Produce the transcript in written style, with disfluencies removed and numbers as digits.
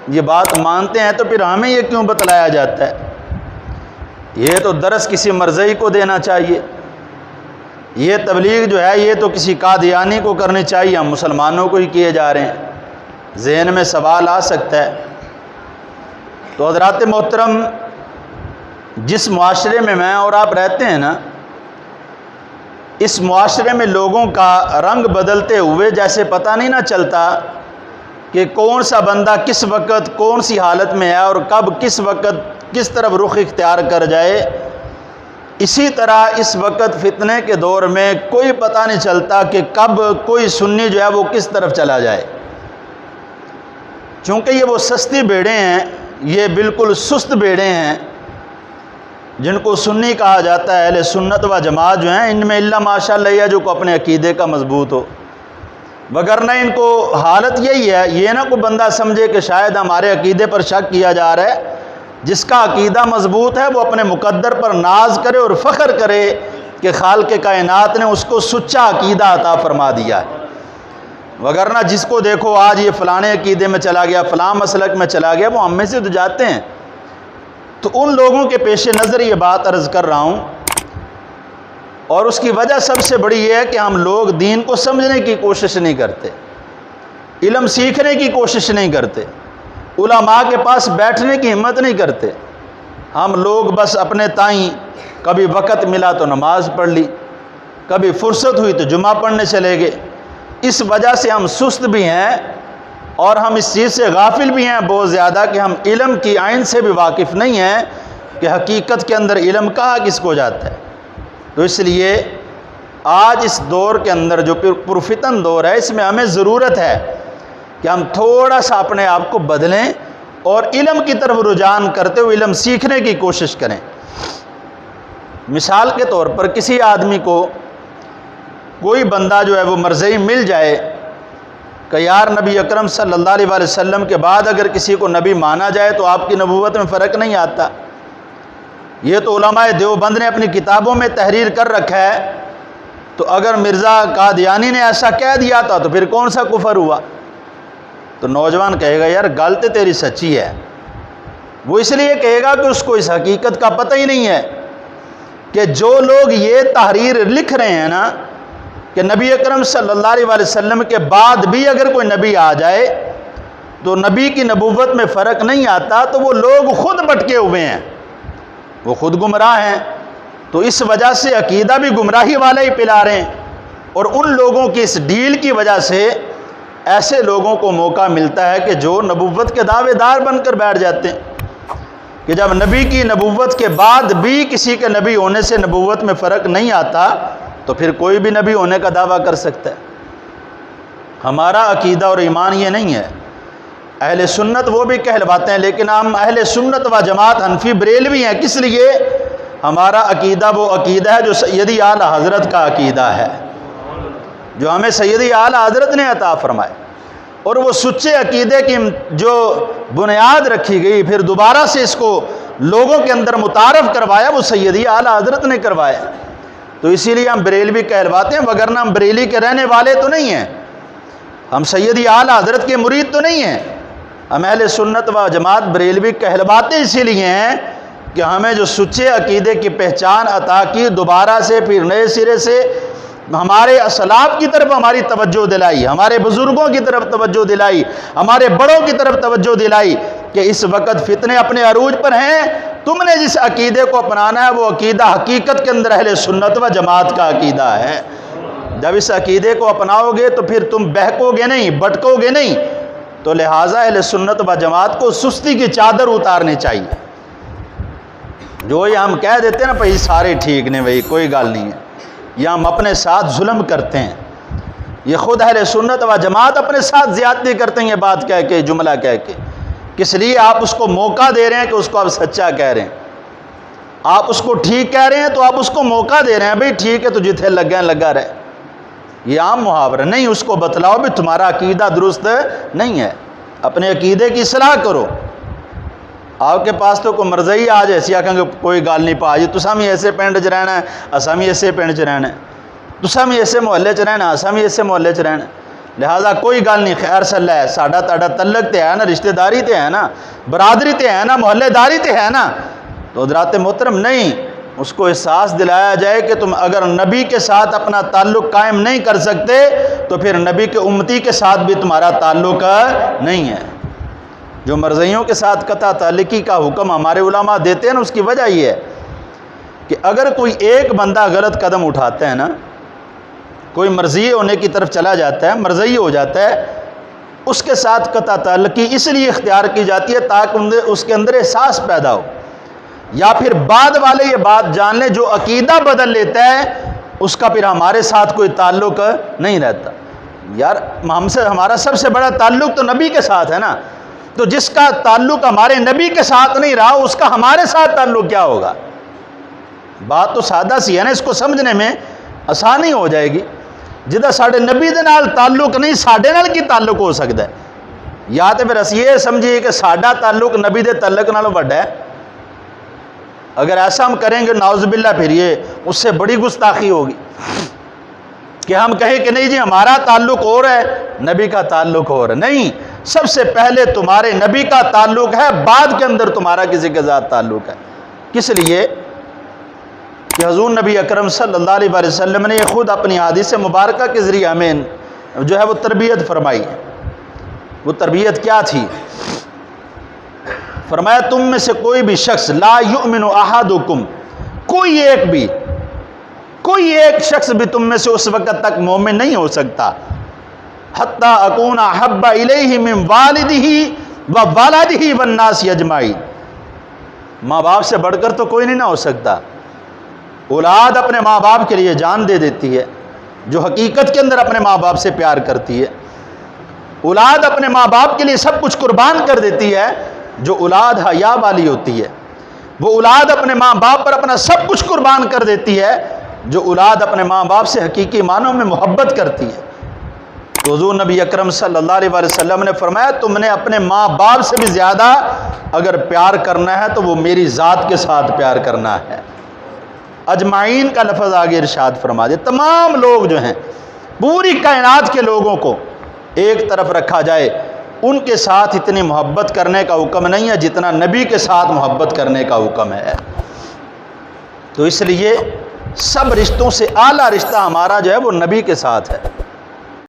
یہ بات مانتے ہیں تو پھر ہمیں یہ کیوں بتلایا جاتا ہے؟ یہ تو درس کسی مرزئی کو دینا چاہیے، یہ تبلیغ جو ہے یہ تو کسی قادیانی کو کرنی چاہیے، ہم مسلمانوں کو ہی کیے جا رہے ہیں۔ ذہن میں سوال آ سکتا ہے۔ تو حضرات محترم، جس معاشرے میں میں اور آپ رہتے ہیں نا، اس معاشرے میں لوگوں کا رنگ بدلتے ہوئے جیسے پتہ نہیں نہ چلتا کہ کون سا بندہ کس وقت کون سی حالت میں ہے اور کب کس وقت کس طرف رخ اختیار کر جائے، اسی طرح اس وقت فتنے کے دور میں کوئی پتہ نہیں چلتا کہ کب کوئی سنی جو ہے وہ کس طرف چلا جائے، چونکہ یہ وہ سستی بیڑیں ہیں، یہ بالکل سست بیڑیں ہیں جن کو سنی کہا جاتا ہے۔ اہل سنت و جماعت جو ہیں ان میں اللہ ماشاء اللہ یہ جو کو اپنے عقیدے کا مضبوط ہو، وگرنہ ان کو حالت یہی ہے، یہ نہ کوئی بندہ سمجھے کہ شاید ہمارے عقیدے پر شک کیا جا رہا ہے۔ جس کا عقیدہ مضبوط ہے وہ اپنے مقدر پر ناز کرے اور فخر کرے کہ خالق کائنات نے اس کو سچا عقیدہ عطا فرما دیا ہے، وگرنہ جس کو دیکھو آج یہ فلانے عقیدے میں چلا گیا، فلاں مسلک میں چلا گیا، وہ ہم میں سے تو جاتے ہیں۔ تو ان لوگوں کے پیش نظر یہ بات عرض کر رہا ہوں، اور اس کی وجہ سب سے بڑی یہ ہے کہ ہم لوگ دین کو سمجھنے کی کوشش نہیں کرتے، علم سیکھنے کی کوشش نہیں کرتے، علماء کے پاس بیٹھنے کی ہمت نہیں کرتے۔ ہم لوگ بس اپنے تائیں کبھی وقت ملا تو نماز پڑھ لی، کبھی فرصت ہوئی تو جمعہ پڑھنے چلے گئے۔ اس وجہ سے ہم سست بھی ہیں اور ہم اس چیز سے غافل بھی ہیں بہت زیادہ کہ ہم علم کی آئین سے بھی واقف نہیں ہیں کہ حقیقت کے اندر علم کہا کس کو جاتا ہے۔ تو اس لیے آج اس دور کے اندر جو پرفتن دور ہے، اس میں ہمیں ضرورت ہے کہ ہم تھوڑا سا اپنے آپ کو بدلیں اور علم کی طرف رجحان کرتے ہوئے علم سیکھنے کی کوشش کریں۔ مثال کے طور پر کسی آدمی کو کوئی بندہ جو ہے وہ مرزئی مل جائے کہ یار نبی اکرم صلی اللہ علیہ وآلہ وسلم کے بعد اگر کسی کو نبی مانا جائے تو آپ کی نبوت میں فرق نہیں آتا، یہ تو علماء دیوبند نے اپنی کتابوں میں تحریر کر رکھا ہے، تو اگر مرزا قادیانی نے ایسا کہہ دیا تھا تو پھر کون سا کفر ہوا؟ تو نوجوان کہے گا یار گل تو تیری سچی ہے۔ وہ اس لیے کہے گا کہ اس کو اس حقیقت کا پتہ ہی نہیں ہے کہ جو لوگ یہ تحریر لکھ رہے ہیں نا کہ نبی اکرم صلی اللہ علیہ وآلہ وسلم کے بعد بھی اگر کوئی نبی آ جائے تو نبی کی نبوت میں فرق نہیں آتا، تو وہ لوگ خود بٹکے ہوئے ہیں، وہ خود گمراہ ہیں۔ تو اس وجہ سے عقیدہ بھی گمراہی والا ہی پلا رہے ہیں، اور ان لوگوں کی اس ڈھیل کی وجہ سے ایسے لوگوں کو موقع ملتا ہے کہ جو نبوت کے دعوے دار بن کر بیٹھ جاتے ہیں کہ جب نبی کی نبوت کے بعد بھی کسی کے نبی ہونے سے نبوت میں فرق نہیں آتا تو پھر کوئی بھی نبی ہونے کا دعویٰ کر سکتا ہے۔ ہمارا عقیدہ اور ایمان یہ نہیں ہے۔ اہل سنت وہ بھی کہلواتے ہیں، لیکن ہم اہل سنت و جماعت حنفی بریلوی ہیں، کس لیے؟ ہمارا عقیدہ وہ عقیدہ ہے جو سیدی اعلیٰ حضرت کا عقیدہ ہے، جو ہمیں سیدی اعلیٰ حضرت نے عطا فرمائے، اور وہ سچے عقیدے کی جو بنیاد رکھی گئی پھر دوبارہ سے اس کو لوگوں کے اندر متعارف کروایا وہ سیدی اعلیٰ حضرت نے کروایا۔ تو اسی لیے ہم بریلوی کہلواتے ہیں، وگرنہ ہم بریلی کے رہنے والے تو نہیں ہیں، ہم سیدی اعلیٰ حضرت کے مرید تو نہیں ہیں۔ ہم اہل سنت و جماعت بریلوی کہلواتے اسی لیے ہیں کہ ہمیں جو سچے عقیدے کی پہچان عطا کی، دوبارہ سے پھر نئے سرے سے ہمارے اسلاف کی طرف ہماری توجہ دلائی، ہمارے بزرگوں کی طرف توجہ دلائی، ہمارے بڑوں کی طرف توجہ دلائی کہ اس وقت فتنے اپنے عروج پر ہیں، تم نے جس عقیدے کو اپنانا ہے وہ عقیدہ حقیقت کے اندر اہل سنت و جماعت کا عقیدہ ہے۔ جب اس عقیدے کو اپناؤ گے تو پھر تم بہکو گے نہیں، بھٹکو گے نہیں۔ تو لہٰذا اہل سنت و جماعت کو سستی کی چادر اتارنی چاہیے۔ جو یہ ہم کہہ دیتے ہیں نا بھائی سارے ٹھیک نہیں، بھائی کوئی گل نہیں ہے، یا ہم اپنے ساتھ ظلم کرتے ہیں، یہ خود اہل سنت و جماعت اپنے ساتھ زیادتی کرتے ہیں، یہ بات کہہ کے جملہ کہہ کے، کس لیے آپ اس کو موقع دے رہے ہیں کہ اس کو آپ سچا کہہ رہے ہیں، آپ اس کو ٹھیک کہہ رہے ہیں تو آپ اس کو موقع دے رہے ہیں، بھائی ٹھیک ہے تو جتھے لگا لگا رہے، یہ عام محاورہ نہیں، اس کو بتلاؤ بھی تمہارا عقیدہ درست نہیں ہے، اپنے عقیدے کی اصلاح کرو۔ آپ کے پاس تو کوئی مرضی آ جائے سی آکھیں گے کوئی گل نہیں پا جی تساں بھی ایسے پنڈ چ رہنا ہے، اساں بھی ایسے پنڈ چ رہنا ہے، تساں بھی ایسے محلے چ رہنا، اساں بھی ایسے محلے چ رہنا ہے، لہذا کوئی گل نہیں، خیر صلی ہے، ساڈا تاڈا تعلق تے ہے نا، رشتہ داری تے ہے نا، برادری تے ہے نا، محلے داری تے ہے نا، تو حضرات محترم نہیں، اس کو احساس دلایا جائے کہ تم اگر نبی کے ساتھ اپنا تعلق قائم نہیں کر سکتے تو پھر نبی کے امتی کے ساتھ بھی تمہارا تعلق نہیں ہے۔ جو مرزیوں کے ساتھ قطع تعلقی کا حکم ہمارے علماء دیتے ہیں نا، اس کی وجہ یہ ہے کہ اگر کوئی ایک بندہ غلط قدم اٹھاتا ہے نا، کوئی مرضی ہونے کی طرف چلا جاتا ہے، مرضی ہو جاتا ہے، اس کے ساتھ قطع تعلقی اس لیے اختیار کی جاتی ہے تاکہ اس کے اندر احساس پیدا ہو، یا پھر بعد والے یہ بات جان لیں جو عقیدہ بدل لیتا ہے اس کا پھر ہمارے ساتھ کوئی تعلق نہیں رہتا۔ یار ہمارا سب سے بڑا تعلق تو نبی کے ساتھ ہے نا، تو جس کا تعلق ہمارے نبی کے ساتھ نہیں رہا اس کا ہمارے ساتھ تعلق کیا ہوگا؟ بات تو سادہ سی ہے نا، اس کو سمجھنے میں آسانی ہو جائے گی۔ جدہ ساڑھے نبی دے نال تعلق نہیں، ساڑھے نال کی تعلق ہو سکتا ہے؟ یا تو پھر اسی یہ سمجھیے کہ ساڑھا تعلق نبی دے تعلق نالوں بڑا ہے۔ اگر ایسا ہم کریں گے نعوذ باللہ پھر یہ اس سے بڑی گستاخی ہوگی کہ ہم کہیں کہ نہیں جی ہمارا تعلق اور ہے، نبی کا تعلق اور ہے۔ نہیں، سب سے پہلے تمہارے نبی کا تعلق ہے، بعد کے اندر تمہارا کسی کے ساتھ تعلق ہے۔ کس لیے کہ حضور نبی اکرم صلی اللہ علیہ وسلم نے یہ خود اپنی حدیث مبارکہ کے ذریعے ہمیں جو ہے وہ تربیت فرمائی ہے۔ وہ تربیت کیا تھی؟ فرمایا تم میں سے کوئی بھی شخص، لا یؤمن احدکم، کوئی ایک شخص بھی تم میں سے اس وقت تک مومن نہیں ہو سکتا، حتی اکون احب الیہ من والدہ و ولدہ والناس اجمعین، ماں باپ سے بڑھ کر تو کوئی نہیں نہ ہو سکتا۔ اولاد اپنے ماں باپ کے لیے جان دے دیتی ہے، جو حقیقت کے اندر اپنے ماں باپ سے پیار کرتی ہے۔ اولاد اپنے ماں باپ کے لیے سب کچھ قربان کر دیتی ہے، جو اولاد حیا والی ہوتی ہے۔ وہ اولاد اپنے ماں باپ پر اپنا سب کچھ قربان کر دیتی ہے، جو اولاد اپنے ماں باپ سے حقیقی معنوں میں محبت کرتی ہے۔ تو حضور نبی اکرم صلی اللہ علیہ وسلم نے فرمایا تم نے اپنے ماں باپ سے بھی زیادہ اگر پیار کرنا ہے تو وہ میری ذات کے ساتھ پیار کرنا ہے۔ اجمعین کا لفظ آگے ارشاد فرما دے، تمام لوگ جو ہیں، پوری کائنات کے لوگوں کو ایک طرف رکھا جائے، ان کے ساتھ اتنی محبت کرنے کا حکم نہیں ہے جتنا نبی کے ساتھ محبت کرنے کا حکم ہے۔ تو اس لیے سب رشتوں سے اعلیٰ رشتہ ہمارا جو ہے وہ نبی کے ساتھ ہے۔